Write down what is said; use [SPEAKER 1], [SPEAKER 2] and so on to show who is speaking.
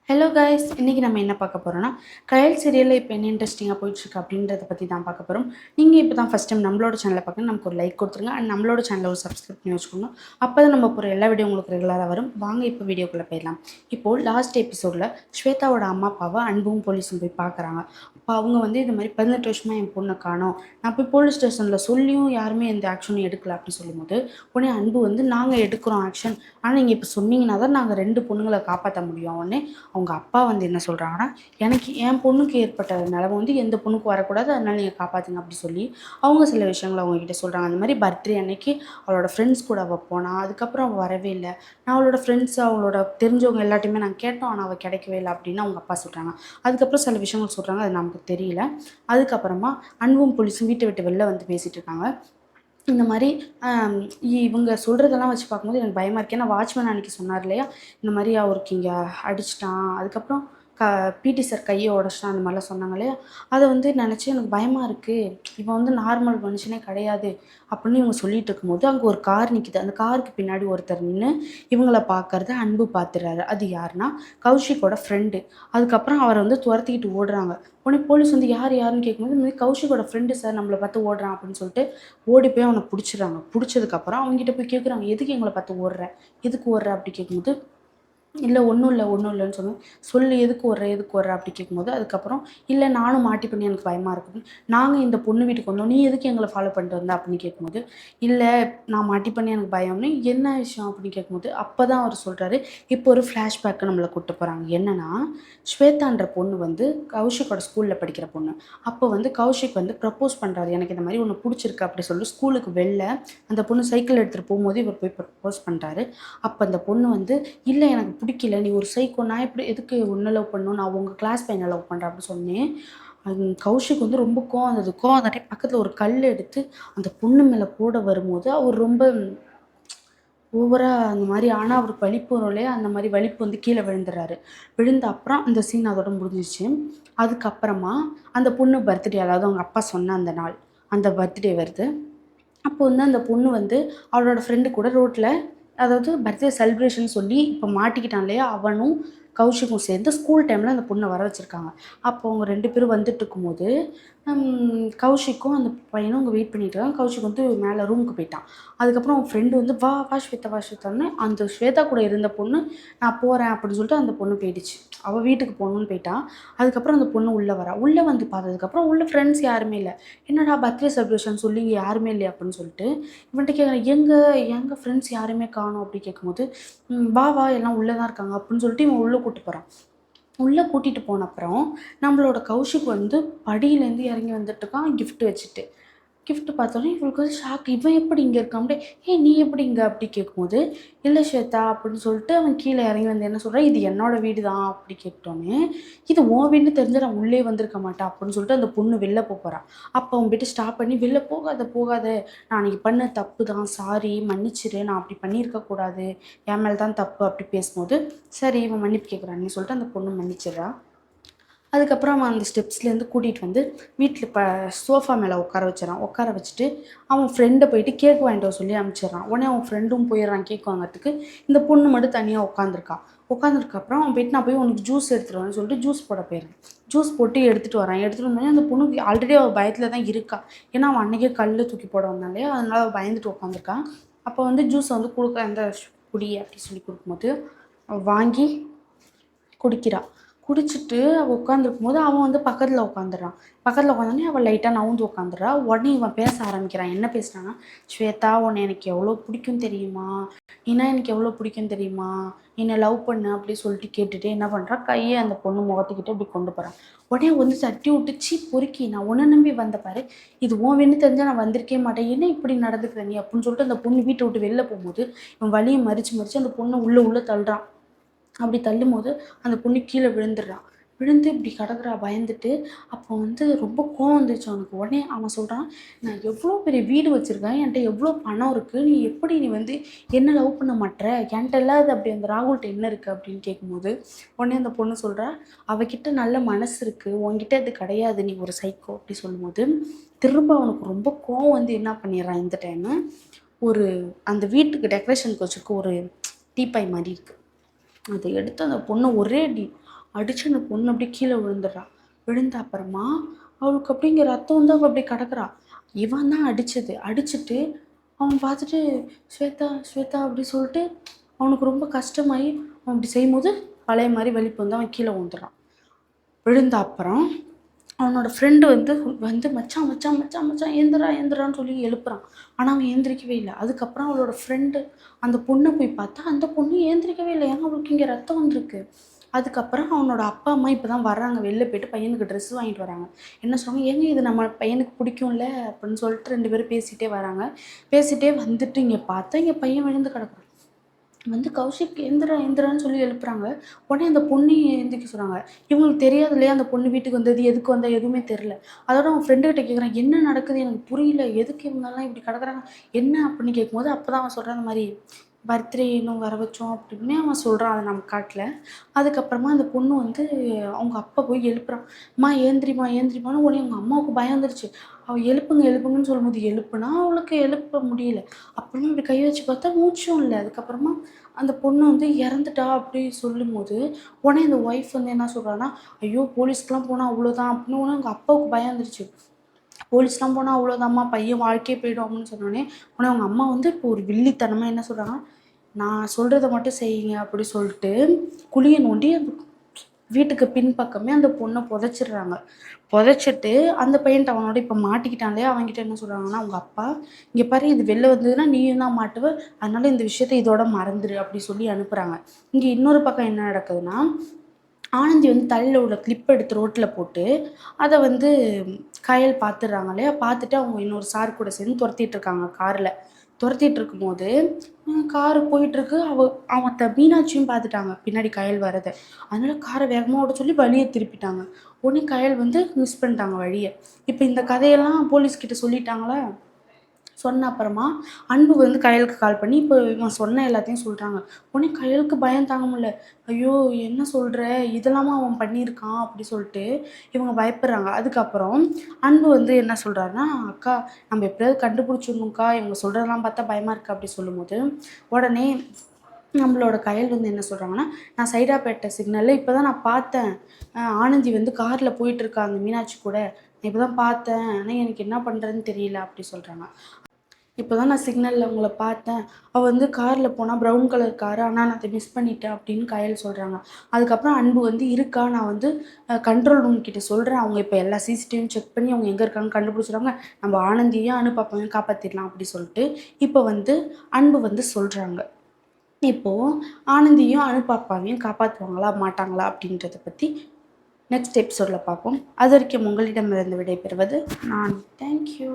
[SPEAKER 1] Hello guys, இன்றைக்கி நம்ம என்ன பார்க்க போகிறோம்னா, கயல் சீரியலில் இப்போ என்ன இன்ட்ரெஸ்டிங்காக போயிட்டுருக்கு அப்படின்றத பற்றி தான் பார்க்க போகிறோம். நீங்கள் இப்போ தான் ஃபஸ்ட் டைம் நம்மளோட சேனலை பார்க்கணும், நமக்கு ஒரு லைக் கொடுத்துருங்க. அண்ட் நம்மளோட சேனலை ஒரு சப்ஸ்கிரைப் பண்ணி வச்சுக்கோங்க. அப்போ தான் நம்ம போகிற எல்லா வீடியோ உங்களுக்கு ரெகுலராக வரும். வாங்க இப்போ வீடியோக்குள்ளே போயிடலாம். இப்போது லாஸ்ட் எபிசோடில் ஸ்வேதாவோட அம்மா அப்பாவை அன்பும் போலீஸும் போய் பார்க்குறாங்க. அப்போ அவங்க வந்து இது மாதிரி 18 வருஷமாக என் பொண்ணை காணோம், நான் போய் போலீஸ் ஸ்டேஷனில் சொல்லியும் யாருமே எந்த ஆக்ஷனும் எடுக்கல அப்படின்னு சொல்லும்போது, உடனே அன்பு வந்து நாங்கள் எடுக்கிறோம் ஆக்ஷன், ஆனால் நீங்கள் இப்போ சொன்னீங்கன்னா தான் நாங்கள் 2 பொண்ணுங்களை காப்பாற்ற முடியும். உடனே அவங்க அப்பா வந்து என்ன சொல்கிறாங்கன்னா, எனக்கு என் பொண்ணுக்கு ஏற்பட்ட நிலமை வந்து எந்த பொண்ணுக்கும் வரக்கூடாது, அதனால் நீங்கள் காப்பாற்றுங்க அப்படி சொல்லி அவங்க சில விஷயங்களை அவங்கக்கிட்ட சொல்கிறாங்க. அந்த மாதிரி பர்த்டே அன்னைக்கு அவளோட ஃப்ரெண்ட்ஸ் கூட அவள் போனா, அதுக்கப்புறம் அவள் வரவே இல்லை. நான் அவளோட ஃப்ரெண்ட்ஸ் அவளோட தெரிஞ்சவங்க எல்லாத்தையுமே நாங்கள் கேட்டோம், ஆனால் அவள் கிடைக்கவே இல்லை அப்படின்னு அவங்க அப்பா சொல்கிறாங்க. அதுக்கப்புறம் சில விஷயங்கள் சொல்கிறாங்க, அது நமக்கு தெரியல. அதுக்கப்புறமா அன்பும் போலீஸும் வீட்டை விட்டு வெளில வந்து பேசிகிட்டு இருக்காங்க. இந்த மாதிரி இவங்க சொல்கிறதெல்லாம் வச்சு பார்க்கும்போது எனக்கு பயமாக இருக்குது. ஏன்னா வாட்ச்மேன் அன்றைக்கி சொன்னார் இல்லையா, இந்த மாதிரி அவருக்கு இங்கே அடிச்சிட்டான், அதுக்கப்புறம் பிடி சார் கையை உடச்சிட்டான், அந்த மாதிரிலாம் சொன்னாங்க இல்லையா, அதை வந்து நினச்சி எனக்கு பயமாக இருக்குது. இவன் வந்து நார்மல் மனுஷனே கிடையாது அப்படின்னு இவங்க சொல்லிட்டு இருக்கும்போது அங்கே ஒரு கார் நிற்கிது. அந்த காருக்கு பின்னாடி ஒருத்தர் நின்று இவங்கள பார்க்கறத அன்பு பார்த்துறாரு. அது யாருன்னா கௌஷிக்கோட ஃப்ரெண்டு. அதுக்கப்புறம் அவரை வந்து துரத்திக்கிட்டு ஓடுறாங்க. உடனே போலீஸ் வந்து யாருன்னு கேட்கும்போது, இந்த மாதிரி கௌஷிக்கோட ஃப்ரெண்டு சார், நம்மளை பார்த்து ஓடுறான் அப்படின்னு சொல்லிட்டு ஓடி போய் அவனை பிடிச்சிடுறாங்க. பிடிச்சதுக்கப்புறம் அவங்ககிட்ட போய் கேட்குறாங்க, எதுக்கு எங்களை பார்த்து ஓடுற, எதுக்கு ஓடுற அப்படி கேட்கும்போது, இல்லை ஒன்றும் இல்லைன்னு சொன்னேன். சொல்லு எதுக்கு ஓடுற அப்படி கேட்கும்போது, அதுக்கப்புறம் இல்லை நானும் மாட்டிப்பேன்னு எனக்கு பயமாக இருக்குது, நாங்கள் இந்த பொண்ணு வீட்டுக்கு வந்தோம், நீ எதுக்கு எங்களை ஃபாலோ பண்ணிட்டு வந்த அப்படின்னு கேட்கும்போது, இல்லை நான் மாட்டிப்பேன்னு எனக்கு பயம்னு. என்ன விஷயம் அப்படின்னு கேட்கும்போது, அப்போ தான் அவர் சொல்கிறாரு, இப்போ ஒரு ஃப்ளாஷ்பேக்கு நம்மளை கூப்பிட்டு போகிறாங்க. என்னென்னா, ஸ்வேதான்ற பொண்ணு வந்து கௌஷிக்கோட ஸ்கூலில் படிக்கிற பொண்ணு. அப்போ வந்து கௌஷிக் வந்து ப்ரப்போஸ் பண்ணுறாரு, எனக்கு இந்த மாதிரி ஒன்று பிடிச்சிருக்கு அப்படி சொல்லிட்டு ஸ்கூலுக்கு வெளில அந்த பொண்ணு சைக்கிள் எடுத்துகிட்டு போகும்போது இவர் போய் ப்ரப்போஸ் பண்ணுறாரு. அப்போ அந்த பொண்ணு வந்து, இல்லை எனக்கு பிடிக்கல, நீ ஒரு சைக்கோ, நான் எப்படி எதுக்கு உன்னை லவ் பண்ணணும், நான் உங்கள் கிளாஸ் பையனை லவ் பண்ணுறேன் அப்படின்னு சொன்னேன். கௌஷிக் வந்து ரொம்ப கோவம் வந்தாட்டே பக்கத்தில் ஒரு கல் எடுத்து அந்த பொண்ணு மேலே போட வரும்போது அவர் ரொம்ப ஓவராக அந்த மாதிரி, ஆனால் அவருக்கு வலிப்பு வரும் இல்லையா, அந்த மாதிரி வலிப்பு வந்து கீழே விழுந்துடுறாரு. விழுந்த அப்புறம் அந்த சீன் அதோட முடிஞ்சிச்சு. அதுக்கப்புறமா அந்த பொண்ணு பர்த்டே, அதாவது அவங்க அப்பா சொன்ன அந்த நாள், அந்த பர்த்டே வருது. அப்போ வந்து அந்த பொண்ணு வந்து அவளோட ஃப்ரெண்டு கூட ரோட்டில், அதாவது பர்த்டே செலிப்ரேஷன் சொல்லி இப்போ மாட்டிக்கிட்டான் இல்லையா, அவனும் கௌஷிக்கும் சேர்ந்து ஸ்கூல் டைமில் அந்த பொண்ணை வர வச்சுருக்காங்க. அப்போ அவங்க 2 பேரும் வந்துட்டு இருக்கும்போது கௌஷிக்கும் அந்த பையனும் அங்கே வெயிட் பண்ணிட்டு இருக்காங்க. கௌஷிக் வந்து மேலே ரூமுக்கு போயிட்டான். அதுக்கப்புறம் அவன் ஃப்ரெண்டு வந்து வா வா ஸ்வேதான்னு, அந்த ஸ்வேதா கூட இருந்த பொண்ணு நான் போகிறேன் அப்படின்னு சொல்லிட்டு அந்த பொண்ணு போயிடுச்சு. அவள் வீட்டுக்கு போகணுன்னு போயிட்டான். அதுக்கப்புறம் அந்த பொண்ணு உள்ளே வரா. உள்ளே வந்து பார்த்ததுக்கப்புறம் உள்ள ஃப்ரெண்ட்ஸ் யாருமே இல்லை. என்னடா பர்த்டே செலிப்ரேஷன் சொல்லி இங்கே யாருமே இல்லையா அப்படின்னு சொல்லிட்டு இவன்கிட்ட கேட்குறேன், எங்கள் ஃப்ரெண்ட்ஸ் யாருமே காணோம் அப்படி கேட்கும்போது, வா வா எல்லாம் உள்ளே தான் இருக்காங்க அப்படின்னு சொல்லிட்டு இவன் உள்ளே கூப்பிட்டு போகிறான். உள்ளே கூட்டிகிட்டு போன அப்புறம் நம்மளோட கௌஷிக் வந்து படியிலேருந்து இறங்கி வந்துட்டுருக்கான் கிஃப்ட் வச்சுட்டு. கிஃப்ட் பார்த்தோன்னே இவளுக்கு வந்து ஷாக், இவன் எப்படி இங்கே இருக்கான் அப்படியே, நீ எப்படி இங்கே அப்படி கேட்கும்போது, இல்லை ஸ்வேதா அப்படின்னு சொல்லிட்டு அவன் கீழே இறங்கி வந்து என்ன சொல்கிறான், இது என்னோடய வீடு தான் அப்படி கேட்டோன்னே, இது உன் வீடுன்னு தெரிஞ்சு நான் உள்ளே வந்திருக்க மாட்டேன் அப்படின்னு சொல்லிட்டு அந்த பொண்ணு வெளில போகிறான். அப்போ அவன் போய்ட்டு ஸ்டாப் பண்ணி, வெளில போகாத, நான் அன்றைக்கி பண்ண தப்பு தான், சாரி மன்னிச்சிரு, நான் அப்படி பண்ணியிருக்கக்கூடாது, என் மேலே தான் தப்பு அப்படி பேசும்போது, சரி இவன் மன்னிப்பு கேட்குறான்னு சொல்லிட்டு அந்த பொண்ணு மன்னிச்சிடுறா. அதுக்கப்புறம் அவன் அந்த ஸ்டெப்ஸ்லேருந்து கூட்டிகிட்டு வந்து வீட்டில் சோஃபா மேலே உட்கார வச்சுட்டு அவன் ஃப்ரெண்டை போயிட்டு கேக் வாங்கிட்டு வர சொல்லி அனுப்பிச்சிடுறான். உடனே அவன் ஃப்ரெண்டும் போயிடுறான் கேக் வாங்கிறதுக்கு. இந்த பொண்ணு மட்டும் தனியாக உட்காந்துருக்கப்புறம் அவன் போயிட்டு, நான் போய் உனக்கு ஜூஸ் எடுத்துகிட்டு வரேன்னு சொல்லிட்டு ஜூஸ் போட போயிடுறான். ஜூஸ் போட்டு எடுத்துகிட்டு வந்தோடனே அந்த பொண்ணு ஆல்ரெடி அவள் பயத்தில் தான் இருக்கா. ஏன்னா அவன் அன்றைக்கே கல் தூக்கி போட வந்தான் இல்லையா, அதனால் அவள் பயந்துட்டு உட்காந்துருக்கான். அப்போ வந்து ஜூஸை வந்து அந்த குடி அப்படி சொல்லி கொடுக்கும்போது அவள் வாங்கி குடிக்கிறா. குடிச்சிட்டு அவள் உட்காந்துருக்கும்போது அவன் வந்து பக்கத்தில் உட்காந்தோடனே அவள் லைட்டாக நவுந்து உட்காந்துடுறா. உடனே இவன் பேச ஆரம்பிக்கிறான். என்ன பேசுகிறான்னா, ஸ்வேதா உன்னை எனக்கு எவ்வளோ பிடிக்கும் தெரியுமா, எனக்கு எவ்வளோ பிடிக்கும் தெரியுமா, என்னை லவ் பண்ணு அப்படி சொல்லிட்டு கேட்டுட்டு என்ன பண்ணுறா, கையை அந்த பொண்ணு முகத்துக்கிட்ட இப்படி கொண்டு போகிறான். உடனே வந்து தட்டி விட்டு, பொறுக்கி நான் உன்னை நம்பி வந்த பாரு, இது உன் வேணும் தெரிஞ்சால் நான் வந்திருக்கே மாட்டேன், என்ன இப்படி நடந்துக்கிற நீ அப்படின்னு சொல்லிட்டு அந்த பொண்ணு வீட்டை விட்டு வெளில போகும்போது இவன் வலியை மறித்து அந்த பொண்ணை உள்ளே தள்ளுறான். அப்படி தள்ளும்போது அந்த பொண்ணு கீழே விழுந்து இப்படி கிடக்குறா பயந்துட்டு. அப்போ வந்து ரொம்ப கோவம் வந்துச்சு அவனுக்கு. உடனே அவன் சொல்கிறான், நான் எவ்வளோ பெரிய வீடு வச்சுருக்கேன், என்கிட்ட எவ்வளோ பணம் இருக்குது, நீ வந்து என்ன லவ் பண்ண மாட்டேற, என்கிட்ட இல்லாத அப்படி அந்த ராகுல்கிட்ட என்ன இருக்குது அப்படின்னு கேட்கும்போது, உடனே அந்த பொண்ணு சொல்கிறா, அவகிட்ட நல்ல மனசு இருக்குது, உன்கிட்ட அது கிடையாது, நீ ஒரு சைக்கோ அப்படி சொல்லும்போது திரும்ப அவனுக்கு ரொம்ப கோவம் வந்து என்ன பண்ணிடுறான். இந்த டைமு அந்த வீட்டுக்கு டெக்கரேஷனுக்கு வச்சுருக்க ஒரு டீப்பாய் மாதிரி இருக்குது, அதை எடுத்து அந்த பொண்ணை ஒரே அடி அடிச்சு அந்த பொண்ணு அப்படியே கீழே விழுந்துடுறா. விழுந்த அப்புறமா அவளுக்கு அப்படிங்க ரத்தம் வந்து அவள் அப்படி கிடக்குறா. இவன் தான் அடிச்சது. அடிச்சுட்டு அவன் பார்த்துட்டு ஸ்வேதா ஸ்வேதா அப்படி சொல்லிட்டு அவனுக்கு ரொம்ப கஷ்டமாயி அவன் அப்படி செய்யும்போது பழைய மாதிரி வலிப்பு வந்து அவன் கீழே விழுந்துடுறான். விழுந்த அப்புறம் அவனோட ஃப்ரெண்டு வந்து வந்து மச்சான் மச்சான் மச்சான் மச்சான் ஏந்திரா ஏந்திரான்னு சொல்லி எழுப்புறான். ஆனால் அவன் ஏந்திரிக்கவே இல்லை. அதுக்கப்புறம் அவளோட ஃப்ரெண்டு அந்த பொண்ணை போய் பார்த்தா அந்த பொண்ணு ஏந்திரிக்கவே இல்லை. ஏன்னா அவளுக்கு இங்கே ரத்தம் வந்திருக்கு. அதுக்கப்புறம் அவனோட அப்பா அம்மா இப்போ தான் வர்றாங்க. வெளில போயிட்டு பையனுக்கு ட்ரெஸ் வாங்கிட்டு வராங்க. என்ன சொல்கிறாங்க, ஏங்க இது நம்ம பையனுக்கு பிடிக்கும்ல அப்படின்னு சொல்லிட்டு 2 பேரும் பேசிகிட்டே வராங்க. பேசிகிட்டே வந்துட்டு இங்கே பார்த்தா இங்கே பையன் விழுந்து கிடக்குறான். வந்து கௌஷிக் எந்திரா எந்திரான்னு சொல்லி எழுப்புறாங்க. உடனே அந்த பொண்ணு எந்திரிக்க சொல்கிறாங்க. இவங்களுக்கு தெரியாது இல்லையா அந்த பொண்ணு வீட்டுக்கு வந்தது, எதுக்கு வந்தா எதுவுமே தெரில. அதோட அவன் ஃப்ரெண்டுகிட்ட கேட்குறான், என்ன நடக்குது எனக்கு புரியல, எதுக்கு இவங்கெல்லாம் இப்படி கிடக்குறாங்க என்ன அப்படின்னு கேட்கும்போது அப்போ தான் அவன் சொல்கிறான், இந்த மாதிரி பர்த்டே இன்னும் வர வச்சோம் அப்படின்னு அவன் சொல்கிறான். அதை நம்ம காட்டல. அதுக்கப்புறமா அந்த பொண்ணு வந்து அவங்க அப்பா போய் எழுப்புறான். அம்மா ஏந்திரிம்மா ஏந்திரிம்மான்னு. உடனே அவங்க அம்மாவுக்கு பயம் வந்துருச்சு. அவள் எழுப்புங்க எழுப்புங்கன்னு சொல்லும்போது எழுப்புனா அவளுக்கு எழுப்ப முடியல. அப்புறமா இப்படி கை வச்சு பார்த்தா மூச்சும் இல்லை. அதுக்கப்புறமா அந்த பொண்ணு வந்து இறந்துட்டா அப்படி சொல்லும்போது உடனே அந்த ஒய்ஃப் வந்து என்ன சொல்கிறான்னா, ஐயோ போலீஸ்க்கெலாம் போனால் அவ்வளோதான் அப்படின்னு. உடனே அவங்க அப்பாவுக்கு பயம் வந்துருச்சு. போலீஸ்லாம் போனால் அவ்வளோதாம்மா பையன் வாழ்க்கையே போயிடும் அப்படின்னு சொன்னோடனே உடனே அவங்க அம்மா வந்து இப்போ ஒரு வில்லித்தனமாக என்ன சொல்கிறாங்கன்னா, நான் சொல்கிறத மட்டும் செய்யுங்க அப்படி சொல்லிட்டு குழியை நோண்டி அந்த வீட்டுக்கு பின்பக்கமே அந்த பொண்ணை புதைச்சிடுறாங்க. புதைச்சிட்டு அந்த பையன்ட்ட அவனோட இப்போ மாட்டிக்கிட்டான் இல்லையா, அவன்கிட்ட என்ன சொல்கிறாங்கன்னா அவங்க அப்பா, இங்கே பாரு இது வெளில வந்ததுன்னா நீயும் தான் மாட்டுவ, அதனால இந்த விஷயத்த இதோட மறந்துடு அப்படி சொல்லி அனுப்புகிறாங்க. இங்கே இன்னொரு பக்கம் என்ன நடக்குதுன்னா, ஆனந்தி வந்து தலையில் உள்ள கிளிப் எடுத்து ரோட்டில் போட்டு அதை வந்து கயல் பார்த்துடுறாங்க இல்லையா. பார்த்துட்டு அவங்க இன்னொரு சார் கூட சேர்ந்து துரத்திட்டு இருக்காங்க காரில். துரத்திட்டு இருக்கும்போது காரு போயிட்டுருக்கு. அவன் மீனாட்சியும் பார்த்துட்டாங்க பின்னாடி கயல் வரதை. அதனால காரை வேகமாக ஓட சொல்லி வழியை திருப்பிட்டாங்க. உடனே கயல் வந்து மிஸ் பண்ணிட்டாங்க வழியை. இப்போ இந்த கதையெல்லாம் போலீஸ்கிட்ட சொல்லிட்டாங்களா. சொன்ன அப்புறமா அன்பு வந்து கயலுக்கு கால் பண்ணி இப்போ இவன் சொன்ன எல்லாத்தையும் சொல்கிறாங்க. உடனே கயலுக்கு பயம் தாங்க முடியல. ஐயோ என்ன சொல்கிற, இதெல்லாமா அவன் பண்ணியிருக்கான் அப்படி சொல்லிட்டு இவங்க பயப்படுறாங்க. அதுக்கப்புறம் அன்பு வந்து என்ன சொல்கிறாருன்னா, அக்கா நம்ம எப்படியாவது கண்டுபிடிச்சிடணும்க்கா, இவங்க சொல்கிறதெல்லாம் பார்த்தா பயமாக இருக்குது அப்படி சொல்லும்போது உடனே நம்மளோட கயல் வந்து என்ன சொல்கிறாங்கன்னா, நான் சைதாப்பேட்டை சிக்னலில் இப்போ தான் நான் பார்த்தேன், ஆனந்தி வந்து காரில் போயிட்டுருக்கா அந்த மீனாட்சி கூட, நான் இப்போ தான் பார்த்தேன், ஆனால் எனக்கு என்ன பண்ணுறதுன்னு தெரியல அப்படி சொல்கிறாங்க. இப்போ தான் நான் சிக்னலில் உங்களை பார்த்தேன், அவள் வந்து காரில் போனால் ப்ரௌன் கலர் காரு, ஆனால் நான் அதை மிஸ் பண்ணிட்டேன் அப்படின்னு கயல் சொல்கிறாங்க. அதுக்கப்புறம் அன்பு வந்து இருக்கா, நான் வந்து கண்ட்ரோல் ரூம் கிட்ட சொல்கிறேன், அவங்க இப்போ எல்லா சிசிடிவியும் செக் பண்ணி அவங்க எங்கே இருக்காங்கன்னு கண்டுபிடிச்சிடுவாங்க, நம்ம ஆனந்தியும் அனுப்பாப்பையும் காப்பாற்றிடலாம் அப்படி சொல்லிட்டு இப்போ வந்து அன்பு வந்து சொல்கிறாங்க. இப்போது ஆனந்தியும் அனுப்பாப்பாவையும் காப்பாற்றுவாங்களா மாட்டாங்களா அப்படின்றத பற்றி நெக்ஸ்ட் எபிசோடில் பார்ப்போம். அது வரைக்கும் உங்களிடமிருந்து விடைபெறுவது நான். தேங்க்யூ.